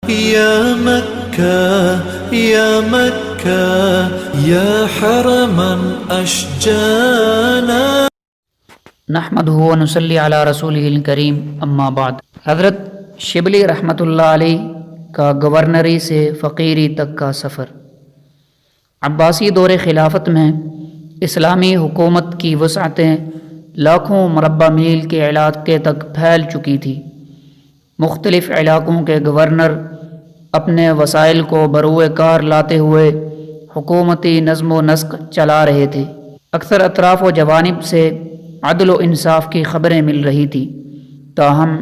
يا مكة يا مكة يا حرما أشجانا نحمده ونصلی علی رسولہ الکریم، اما بعد۔ حضرت شبلی رحمۃ اللہ علیہ کا گورنری سے فقیری تک کا سفر۔ عباسی دور خلافت میں اسلامی حکومت کی وسعتیں لاکھوں مربع میل کے علاقے تک پھیل چکی تھی۔ مختلف علاقوں کے گورنر اپنے وسائل کو بروئے کار لاتے ہوئے حکومتی نظم و نسق چلا رہے تھے۔ اکثر اطراف و جوانب سے عدل و انصاف کی خبریں مل رہی تھیں، تاہم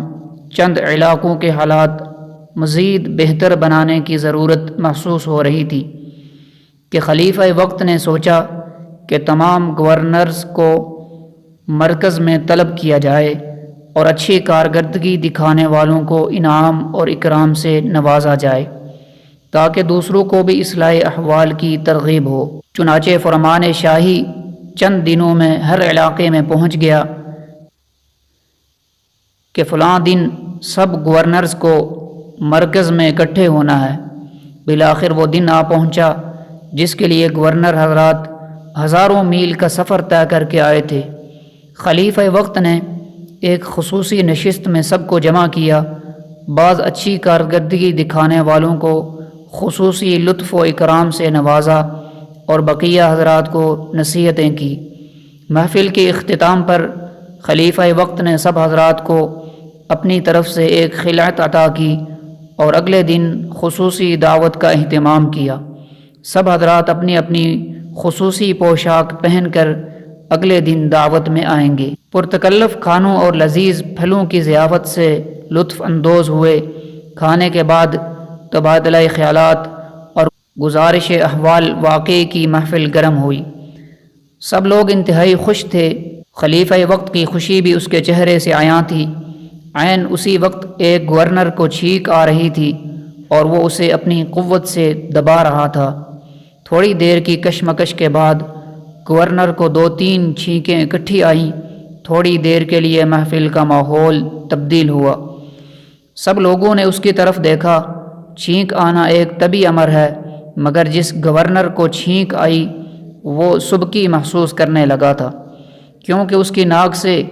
چند علاقوں کے حالات مزید بہتر بنانے کی ضرورت محسوس ہو رہی تھی کہ خلیفہ وقت نے سوچا کہ تمام گورنرز کو مرکز میں طلب کیا جائے اور اچھی کارکردگی دکھانے والوں کو انعام اور اکرام سے نوازا جائے تاکہ دوسروں کو بھی اصلاح احوال کی ترغیب ہو۔ چنانچہ فرمان شاہی چند دنوں میں ہر علاقے میں پہنچ گیا کہ فلاں دن سب گورنرز کو مرکز میں اکٹھے ہونا ہے۔ بالآخر وہ دن آ پہنچا جس کے لیے گورنر حضرات ہزاروں میل کا سفر طے کر کے آئے تھے۔ خلیفہ وقت نے ایک خصوصی نشست میں سب کو جمع کیا، بعض اچھی کارکردگی دکھانے والوں کو خصوصی لطف و اکرام سے نوازا اور بقیہ حضرات کو نصیحتیں کی۔ محفل کے اختتام پر خلیفہ وقت نے سب حضرات کو اپنی طرف سے ایک خلعت عطا کی اور اگلے دن خصوصی دعوت کا اہتمام کیا۔ سب حضرات اپنی اپنی خصوصی پوشاک پہن کر اگلے دن دعوت میں آئیں گے۔ پرتکلف کھانوں اور لذیذ پھلوں کی ضیافت سے لطف اندوز ہوئے۔ کھانے کے بعد تبادلہ خیالات اور گزارش احوال واقعے کی محفل گرم ہوئی۔ سب لوگ انتہائی خوش تھے۔ خلیفہ وقت کی خوشی بھی اس کے چہرے سے عیاں تھی۔ عین اسی وقت ایک گورنر کو چھینک آ رہی تھی اور وہ اسے اپنی قوت سے دبا رہا تھا۔ تھوڑی دیر کی کشمکش کے بعد گورنر کو 2-3 چھینکیں اکٹھی آئیں۔ تھوڑی دیر کے لیے محفل کا ماحول تبدیل ہوا۔ سب لوگوں نے اس کی طرف دیکھا۔ چھینک آنا ایک طبی امر ہے، مگر جس گورنر کو چھینک آئی وہ سبکی محسوس کرنے لگا تھا، کیونکہ اس کی ناک سے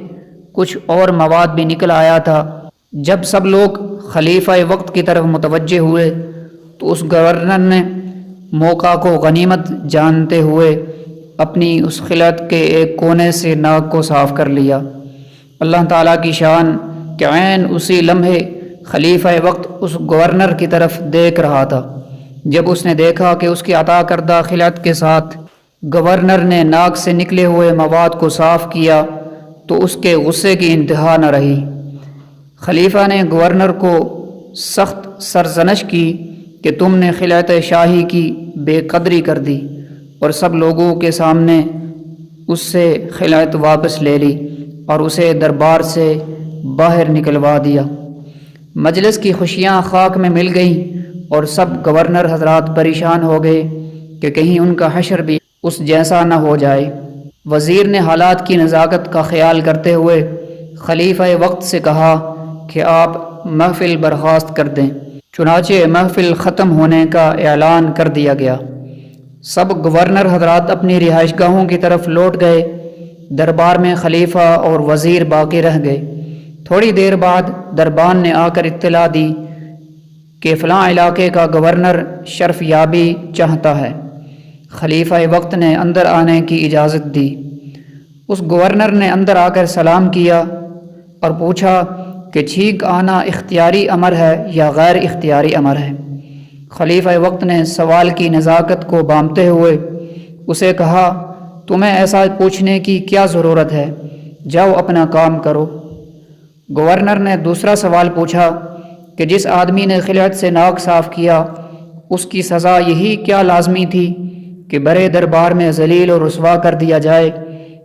کچھ اور مواد بھی نکل آیا تھا۔ جب سب لوگ خلیفہ وقت کی طرف متوجہ ہوئے تو اس گورنر نے موقع کو غنیمت جانتے ہوئے اپنی اس خلعت کے ایک کونے سے ناک کو صاف کر لیا۔ اللہ تعالیٰ کی شان کہ عین اسی لمحے خلیفہ وقت اس گورنر کی طرف دیکھ رہا تھا۔ جب اس نے دیکھا کہ اس کی عطا کردہ خلعت کے ساتھ گورنر نے ناک سے نکلے ہوئے مواد کو صاف کیا تو اس کے غصے کی انتہا نہ رہی۔ خلیفہ نے گورنر کو سخت سرزنش کی کہ تم نے خلعت شاہی کی بے قدری کر دی، اور سب لوگوں کے سامنے اس سے خلعت واپس لے لی اور اسے دربار سے باہر نکلوا دیا۔ مجلس کی خوشیاں خاک میں مل گئیں اور سب گورنر حضرات پریشان ہو گئے کہ کہیں ان کا حشر بھی اس جیسا نہ ہو جائے۔ وزیر نے حالات کی نزاکت کا خیال کرتے ہوئے خلیفہ وقت سے کہا کہ آپ محفل برخاست کر دیں۔ چنانچہ محفل ختم ہونے کا اعلان کر دیا گیا۔ سب گورنر حضرات اپنی رہائش گاہوں کی طرف لوٹ گئے۔ دربار میں خلیفہ اور وزیر باقی رہ گئے۔ تھوڑی دیر بعد دربان نے آ کر اطلاع دی کہ فلاں علاقے کا گورنر شرف یابی چاہتا ہے۔ خلیفہ وقت نے اندر آنے کی اجازت دی۔ اس گورنر نے اندر آ کر سلام کیا اور پوچھا کہ چھینک آنا اختیاری امر ہے یا غیر اختیاری امر ہے۔ خلیفہ وقت نے سوال کی نزاکت کو بامتے ہوئے اسے کہا، تمہیں ایسا پوچھنے کی کیا ضرورت ہے، جاؤ اپنا کام کرو۔ گورنر نے دوسرا سوال پوچھا کہ جس آدمی نے خلعت سے ناک صاف کیا اس کی سزا یہی کیا لازمی تھی کہ برے دربار میں ذلیل و رسوا کر دیا جائے،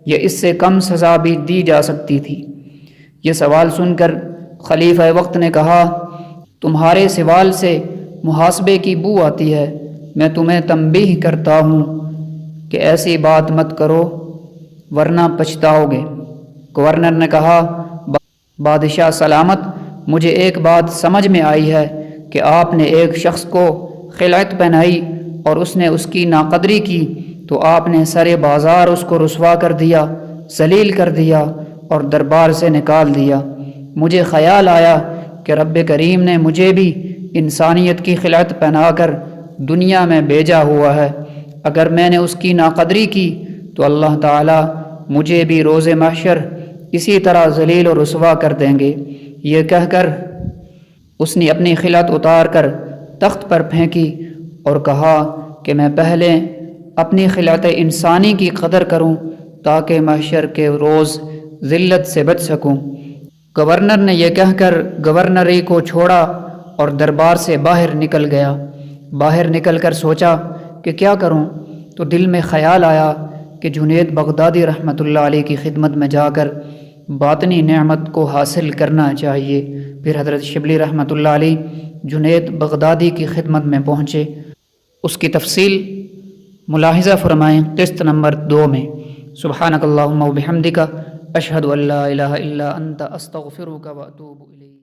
یا اس سے کم سزا بھی دی جا سکتی تھی؟ یہ سوال سن کر خلیفہ وقت نے کہا، تمہارے سوال سے محاسبے کی بو آتی ہے، میں تمہیں تنبیہ کرتا ہوں کہ ایسی بات مت کرو ورنہ پچھتاؤ گے۔ گورنر نے کہا، بادشاہ سلامت، مجھے ایک بات سمجھ میں آئی ہے کہ آپ نے ایک شخص کو خلعت پہنائی اور اس نے اس کی ناقدری کی تو آپ نے سارے بازار اس کو رسوا کر دیا، ذلیل کر دیا اور دربار سے نکال دیا۔ مجھے خیال آیا کہ رب کریم نے مجھے بھی انسانیت کی خلعت پہنا کر دنیا میں بھیجا ہوا ہے، اگر میں نے اس کی ناقدری کی تو اللہ تعالیٰ مجھے بھی روز محشر اسی طرح ذلیل و رسوا کر دیں گے۔ یہ کہہ کر اس نے اپنی خلعت اتار کر تخت پر پھینکی اور کہا کہ میں پہلے اپنی خلعت انسانی کی قدر کروں تاکہ محشر کے روز ذلت سے بچ سکوں۔ گورنر نے یہ کہہ کر گورنری کو چھوڑا اور دربار سے باہر نکل گیا۔ باہر نکل کر سوچا کہ کیا کروں، تو دل میں خیال آیا کہ جنید بغدادی رحمۃ اللہ علیہ کی خدمت میں جا کر باطنی نعمت کو حاصل کرنا چاہیے۔ پھر حضرت شبلی رحمۃ اللہ علیہ جنید بغدادی کی خدمت میں پہنچے۔ اس کی تفصیل ملاحظہ فرمائیں قسط نمبر 2 میں۔ سبحانک اللہم و بحمدک اشہد ان لا الہ الا انت استغفرک و اتوب الیک۔